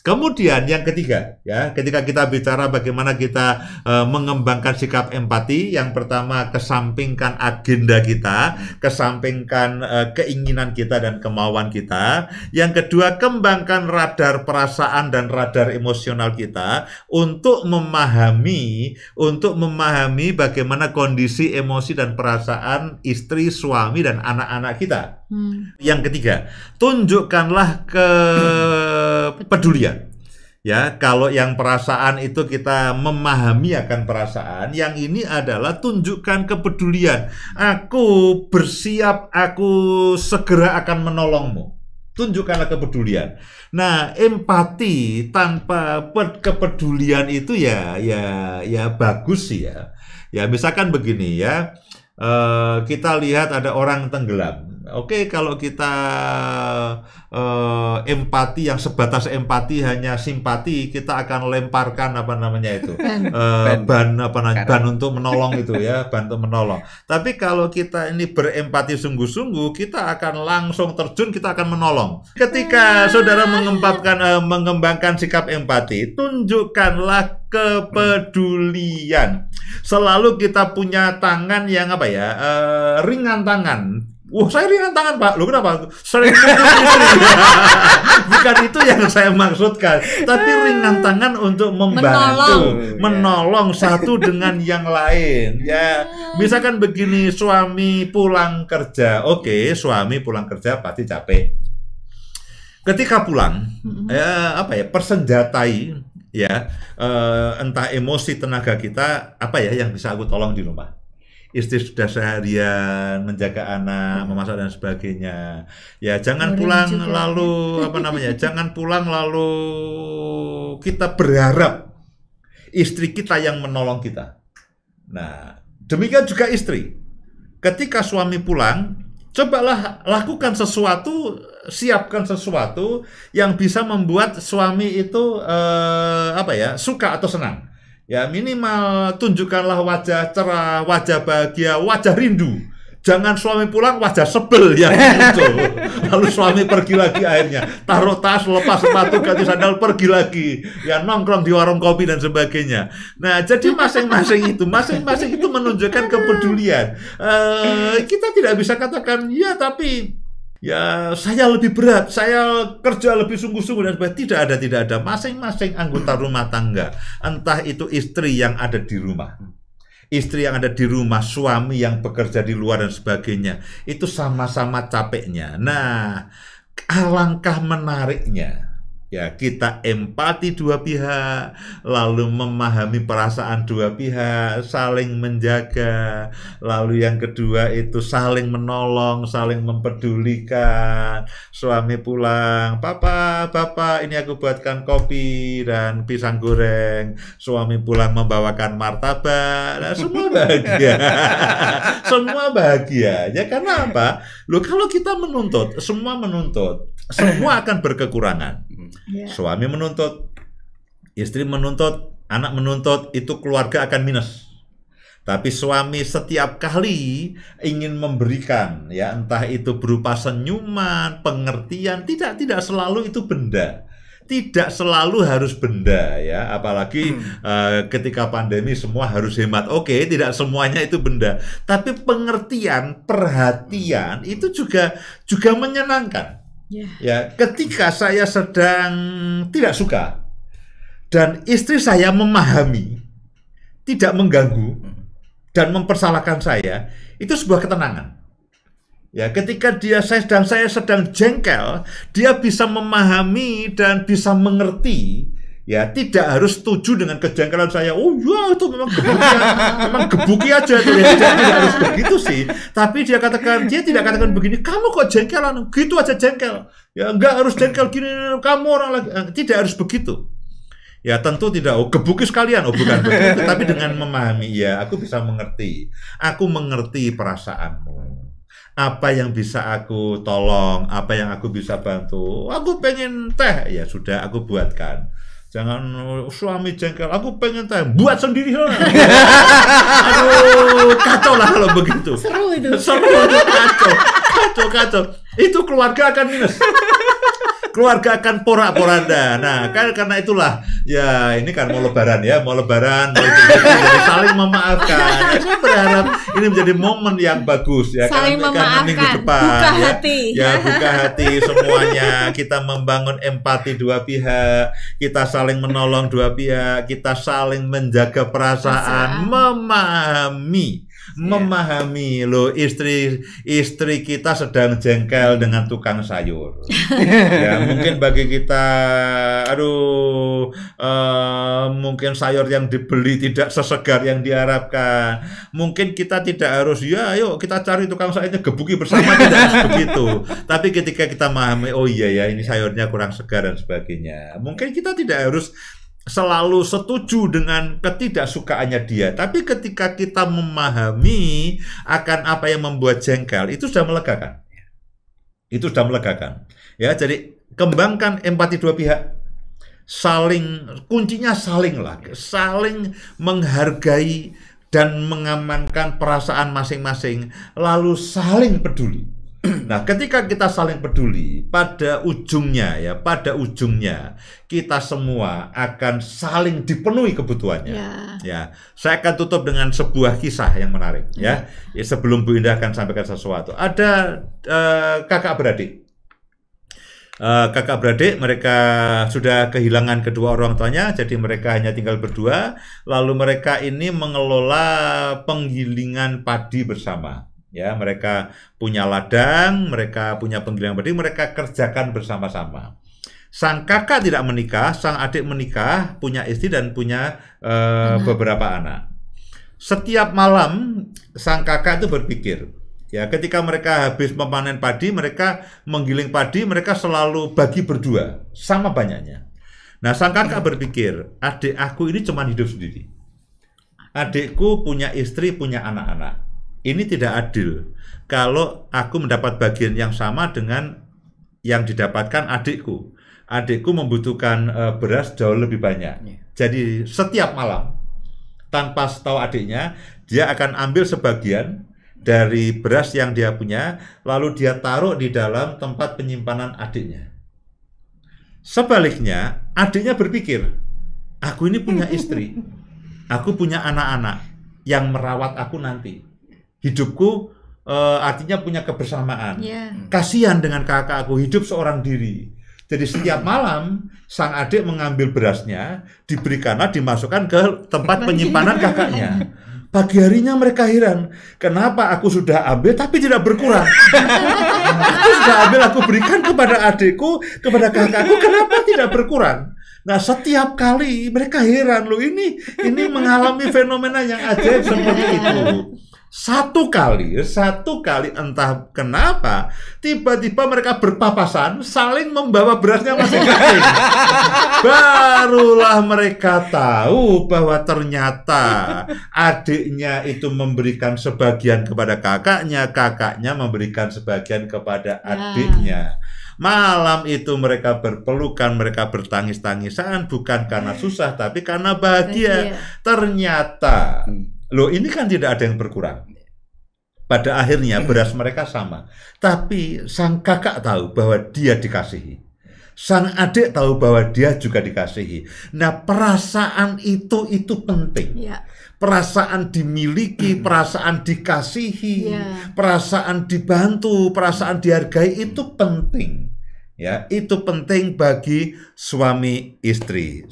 Kemudian yang ketiga, ya, ketika kita bicara bagaimana kita mengembangkan sikap empati, yang pertama kesampingkan agenda kita, kesampingkan keinginan kita dan kemauan kita. Yang kedua, kembangkan radar perasaan dan radar emosional kita untuk memahami bagaimana kondisi emosi dan perasaan istri, suami, dan anak-anak kita. Yang ketiga, tunjukkanlah kepedulian. Ya, kalau yang perasaan itu kita memahami akan perasaan, yang ini adalah tunjukkan kepedulian. Aku bersiap, aku segera akan menolongmu. Tunjukkanlah kepedulian. Nah, empati tanpa kepedulian itu ya bagus sih ya. Ya, misalkan begini ya. Kita lihat ada orang tenggelam. Oke, kalau kita empati yang sebatas empati hanya simpati, kita akan lemparkan ban untuk menolong itu ya, bantu menolong. Tapi kalau kita ini berempati sungguh-sungguh, kita akan langsung terjun, kita akan menolong. Ketika saudara mengembangkan sikap empati, tunjukkanlah kepedulian. Selalu kita punya tangan yang ringan tangan. Saya ringan tangan, Pak. Loh, kenapa? Sering bukan itu yang saya maksudkan. Tapi ringan tangan untuk membantu, menolong satu dengan yang lain. Ya, misalkan begini, suami pulang kerja. Oke, suami pulang kerja pasti capek. Ketika pulang, persenjatai ya, entah emosi, tenaga kita, yang bisa aku tolong di rumah. Istri sudah seharian menjaga anak, memasak dan sebagainya. Ya, jangan pulang lalu jangan pulang lalu kita berharap istri kita yang menolong kita. Nah, demikian juga istri. Ketika suami pulang, cobalah lakukan sesuatu, siapkan sesuatu yang bisa membuat suami itu suka atau senang. Ya, minimal tunjukkanlah wajah cerah, wajah bahagia, wajah rindu. Jangan suami pulang wajah sebel yang muncul. Lalu suami pergi lagi akhirnya. Taruh tas, lepas sepatu, ganti sandal, pergi lagi. Ya, nongkrong di warung kopi dan sebagainya. Nah, jadi masing-masing itu menunjukkan kepedulian. Kita tidak bisa katakan, ya tapi ya saya lebih berat, saya kerja lebih sungguh-sungguh dan sebagainya. Tidak ada. Masing-masing anggota rumah tangga, entah itu istri yang ada di rumah, istri yang ada di rumah, suami yang bekerja di luar dan sebagainya, itu sama-sama capeknya. Nah, alangkah menariknya ya, kita empati dua pihak, lalu memahami perasaan dua pihak, saling menjaga, lalu yang kedua itu saling menolong, saling mempedulikan. Suami pulang, Papa, ini aku buatkan kopi dan pisang goreng. Suami pulang membawakan martabak. Nah, semua bahagia. Semua bahagia. Ya, karena apa? Loh, kalau kita menuntut, semua akan berkekurangan. Suami menuntut, istri menuntut, anak menuntut, itu keluarga akan minus. Tapi suami setiap kali ingin memberikan, ya, entah itu berupa senyuman, pengertian, tidak selalu itu benda. Tidak selalu harus benda, ya, apalagi ketika pandemi semua harus hemat. Oke, tidak semuanya itu benda, tapi pengertian, perhatian itu juga menyenangkan. Ya, ketika saya sedang tidak suka dan istri saya memahami, tidak mengganggu dan mempersalahkan saya, itu sebuah ketenangan. Ya, ketika saya sedang jengkel, dia bisa memahami dan bisa mengerti. Ya, tidak harus setuju dengan kejengkelan saya. Oh ya, itu memang gebuki aja tuh. Ya, tidak harus begitu sih. Tapi dia tidak katakan begini, kamu kok jengkelan, gitu aja jengkel. Ya, enggak harus jengkel gini, kamu orang lagi. Tidak harus begitu. Ya, tentu tidak, gebuki sekalian, bukan begitu. Tapi dengan memahami, ya, aku bisa mengerti. Aku mengerti perasaanmu. Apa yang bisa aku tolong, apa yang aku bisa bantu. Aku pengen teh, ya sudah, aku buatkan. Jangan suami jengkel, aku pengen teh, buat sendiri lah. Aduh, kacau lah kalau begitu. Seru itu. Kacau. Itu keluarga akan minus. keluarga akan porak-poranda. Nah, karena itulah ya ini kan mau lebaran mau jadi saling memaafkan. Saya berharap ini menjadi momen yang bagus ya, saling karena minggu depan buka hati. Buka hati semuanya, kita membangun empati dua pihak, kita saling menolong dua pihak, kita saling menjaga perasaan. Memahami loh, istri kita sedang jengkel dengan tukang sayur. Ya mungkin bagi kita mungkin sayur yang dibeli tidak sesegar yang diharapkan. Mungkin kita tidak harus ayo kita cari tukang sayurnya gebuki bersama, tidak harus begitu. Tapi ketika kita memahami, oh iya ya ini sayurnya kurang segar dan sebagainya, mungkin kita tidak harus selalu setuju dengan ketidaksukaannya dia, tapi ketika kita memahami akan apa yang membuat jengkel, itu sudah melegakan. Ya, jadi kembangkan empati dua pihak. Kuncinya saling menghargai dan mengamankan perasaan masing-masing, lalu saling peduli. Nah, ketika kita saling peduli, pada ujungnya kita semua akan saling dipenuhi kebutuhannya. Ya, saya akan tutup dengan sebuah kisah yang menarik. Ya, sebelum Bu Indah akan sampaikan sesuatu. Ada kakak beradik, mereka sudah kehilangan kedua orang tuanya, jadi mereka hanya tinggal berdua. Lalu mereka ini mengelola penggilingan padi bersama. Ya, mereka punya ladang, mereka punya penggilingan padi, mereka kerjakan bersama-sama. Sang kakak tidak menikah, sang adik menikah, punya istri dan punya beberapa anak. Setiap malam sang kakak itu berpikir, ya ketika mereka habis memanen padi, mereka menggiling padi, mereka selalu bagi berdua, sama banyaknya. Nah, sang kakak berpikir, adik aku ini cuma hidup sendiri. Adikku punya istri, punya anak-anak. Ini tidak adil kalau aku mendapat bagian yang sama dengan yang didapatkan adikku. Adikku membutuhkan beras jauh lebih banyak. Jadi setiap malam, tanpa setahu adiknya, dia akan ambil sebagian dari beras yang dia punya, lalu dia taruh di dalam tempat penyimpanan adiknya. Sebaliknya, adiknya berpikir, aku ini punya istri, aku punya anak-anak yang merawat aku nanti. Hidupku artinya punya kebersamaan. Kasihan dengan kakak aku, hidup seorang diri. Jadi setiap malam sang adik mengambil berasnya, diberikanlah, dimasukkan ke tempat penyimpanan kakaknya. Pagi harinya mereka heran, kenapa aku sudah ambil tapi tidak berkurang? Aku sudah ambil, aku berikan kepada adikku, kepada kakakku, kenapa tidak berkurang? Nah, setiap kali mereka heran, loh ini mengalami fenomena yang ajaib seperti itu. Satu kali entah kenapa tiba-tiba mereka berpapasan, saling membawa berasnya masing-masing. Barulah mereka tahu bahwa ternyata adiknya itu memberikan sebagian kepada kakaknya, kakaknya memberikan sebagian kepada adiknya. Malam itu mereka berpelukan, mereka bertangis-tangisan, bukan karena susah tapi karena bahagia. Ternyata loh, ini kan tidak ada yang berkurang. Pada akhirnya beras mereka sama. Tapi sang kakak tahu bahwa dia dikasihi. Sang adik tahu bahwa dia juga dikasihi. Nah, perasaan itu penting. Perasaan dimiliki, perasaan dikasihi, perasaan dibantu, perasaan dihargai itu penting. Ya, itu penting bagi suami istri.